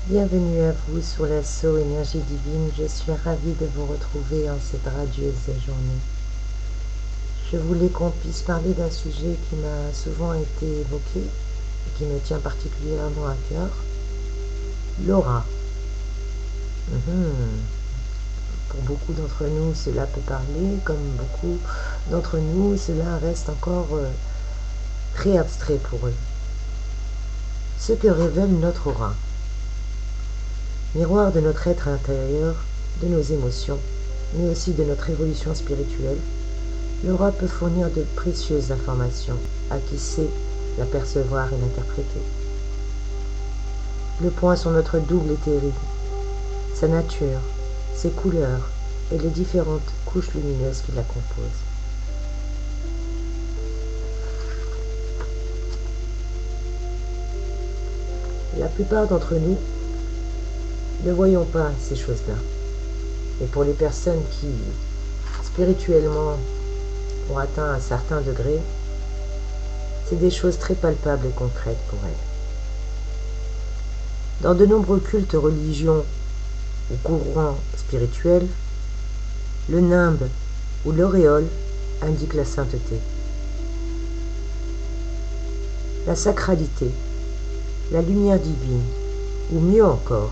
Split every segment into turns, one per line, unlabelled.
Bienvenue à vous sur l'assaut Énergie Divine. Je suis ravie de vous retrouver en cette radieuse journée. Je voulais qu'on puisse parler d'un sujet qui m'a souvent été évoqué et qui me tient particulièrement à cœur, l'aura. Pour beaucoup d'entre nous, cela peut parler, comme beaucoup d'entre nous, cela reste encore très abstrait pour eux. Ce que révèle notre aura. Miroir de notre être intérieur, de nos émotions, mais aussi de notre évolution spirituelle, l'aura peut fournir de précieuses informations à qui sait l'apercevoir et l'interpréter. Le point sur notre double éthérique, sa nature, ses couleurs et les différentes couches lumineuses qui la composent. La plupart d'entre nous ne voyons pas ces choses-là. Et pour les personnes qui, spirituellement, ont atteint un certain degré, c'est des choses très palpables et concrètes pour elles. Dans de nombreux cultes, religions ou courants spirituels, le nimbe ou l'auréole indique la sainteté, la sacralité, la lumière divine, ou mieux encore,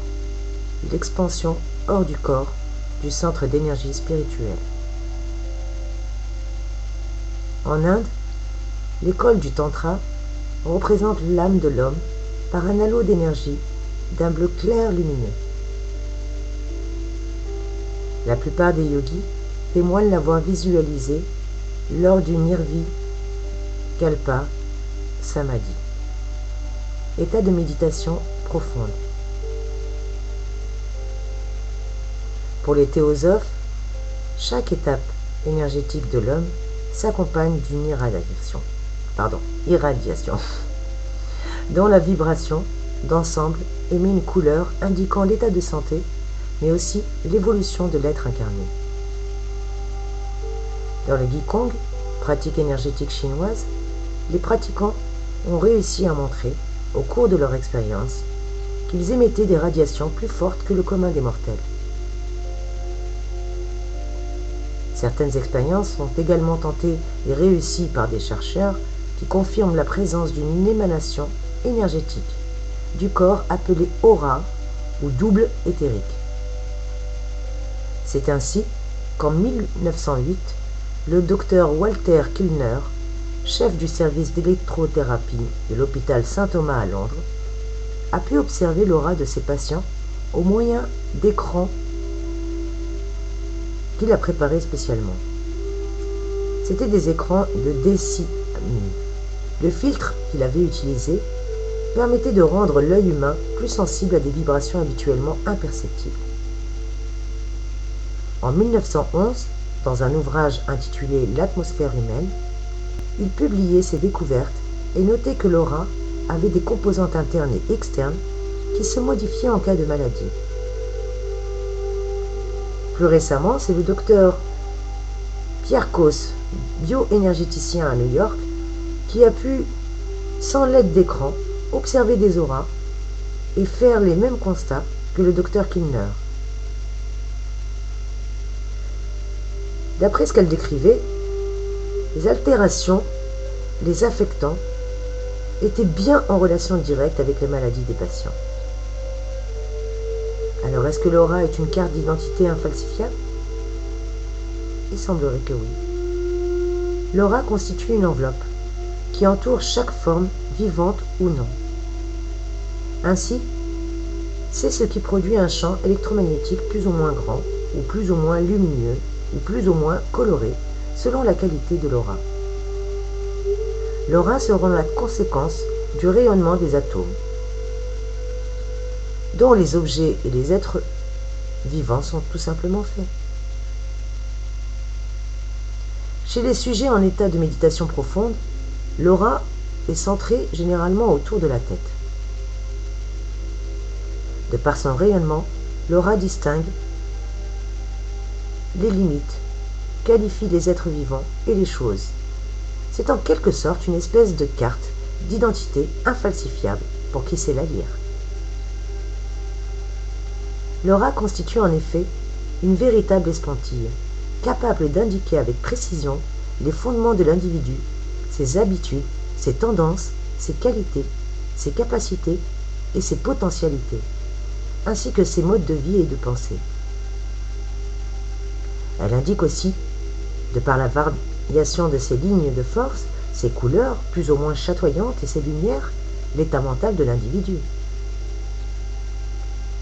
l'expansion hors du corps du centre d'énergie spirituelle. En Inde, l'école du Tantra représente l'âme de l'homme par un halo d'énergie d'un bleu clair lumineux. La plupart des yogis témoignent l'avoir visualisé lors du Nirvikalpa Samadhi, état de méditation profonde. Pour les théosophes, chaque étape énergétique de l'homme s'accompagne d'une irradiation, dont la vibration d'ensemble émet une couleur indiquant l'état de santé, mais aussi l'évolution de l'être incarné. Dans le Qigong, pratique énergétique chinoise, les pratiquants ont réussi à montrer, au cours de leur expérience, qu'ils émettaient des radiations plus fortes que le commun des mortels. Certaines expériences sont également tentées et réussies par des chercheurs qui confirment la présence d'une émanation énergétique du corps appelée aura ou double éthérique. C'est ainsi qu'en 1908, le docteur Walter Kilner, chef du service d'électrothérapie de l'hôpital Saint-Thomas à Londres, a pu observer l'aura de ses patients au moyen d'écrans qu'il a préparés spécialement. C'étaient des écrans de décimine. Le filtre qu'il avait utilisé permettait de rendre l'œil humain plus sensible à des vibrations habituellement imperceptibles. En 1911, dans un ouvrage intitulé « L'atmosphère humaine », il publiait ses découvertes et notait que l'aura avait des composantes internes et externes qui se modifiaient en cas de maladie. Plus récemment, c'est le docteur Pierre Koss, bioénergéticien à New York, qui a pu, sans l'aide d'écran, observer des auras et faire les mêmes constats que le docteur Kilner. D'après ce qu'elle décrivait, les altérations, les affectants, étaient bien en relation directe avec les maladies des patients. Alors, est-ce que l'aura est une carte d'identité infalsifiable? Il semblerait que oui. L'aura constitue une enveloppe qui entoure chaque forme, vivante ou non. Ainsi, c'est ce qui produit un champ électromagnétique plus ou moins grand, ou plus ou moins lumineux, ou plus ou moins coloré, selon la qualité de l'aura. L'aura sera la conséquence du rayonnement des atomes, dont les objets et les êtres vivants sont tout simplement faits. Chez les sujets en état de méditation profonde, l'aura est centrée généralement autour de la tête. De par son rayonnement, l'aura distingue les limites, qualifie les êtres vivants et les choses. C'est en quelque sorte une espèce de carte d'identité infalsifiable pour qui sait la lire. L'aura constitue en effet une véritable escomptille, capable d'indiquer avec précision les fondements de l'individu, ses habitudes, ses tendances, ses qualités, ses capacités et ses potentialités, ainsi que ses modes de vie et de pensée. Elle indique aussi, de par la variation de ses lignes de force, ses couleurs plus ou moins chatoyantes et ses lumières, l'état mental de l'individu.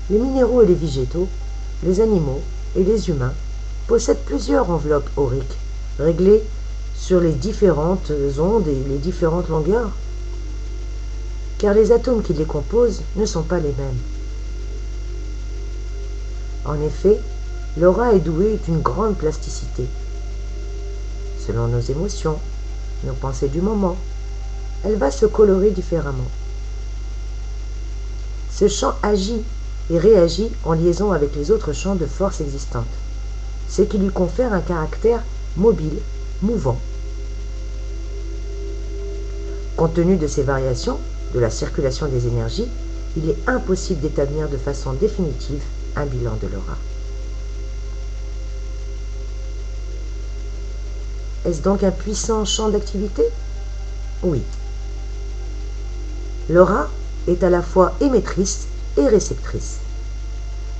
Les minéraux et les végétaux, les animaux et les humains possèdent plusieurs enveloppes auriques, réglées sur les différentes ondes et les différentes longueurs, car les atomes qui les composent ne sont pas les mêmes. En effet, l'aura est douée d'une grande plasticité. Selon nos émotions, nos pensées du moment, elle va se colorer différemment. Ce champ agit et réagit en liaison avec les autres champs de force existantes, ce qui lui confère un caractère mobile, mouvant. Compte tenu de ces variations, de la circulation des énergies, il est impossible d'établir de façon définitive un bilan de l'aura. Est-ce donc un puissant champ d'activité? Oui. L'aura est à la fois émettrice et réceptrice.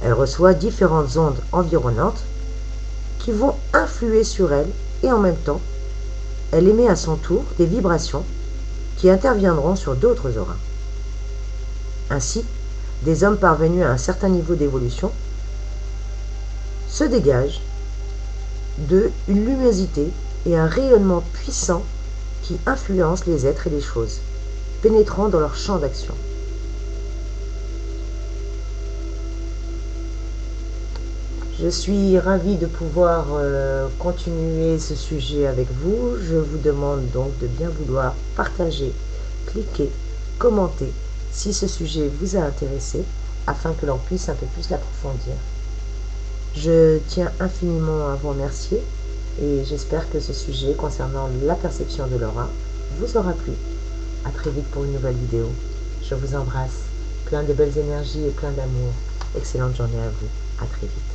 Elle reçoit différentes ondes environnantes qui vont influer sur elle et en même temps, elle émet à son tour des vibrations qui interviendront sur d'autres auras. Ainsi, des hommes parvenus à un certain niveau d'évolution se dégagent d'eux une luminosité et un rayonnement puissant qui influencent les êtres et les choses, pénétrant dans leur champ d'action. Je suis ravie de pouvoir continuer ce sujet avec vous. Je vous demande donc de bien vouloir partager, cliquer, commenter si ce sujet vous a intéressé, afin que l'on puisse un peu plus l'approfondir. Je tiens infiniment à vous remercier et j'espère que ce sujet concernant la perception de l'aura vous aura plu. À très vite pour une nouvelle vidéo. Je vous embrasse. Plein de belles énergies et plein d'amour. Excellente journée à vous. À très vite.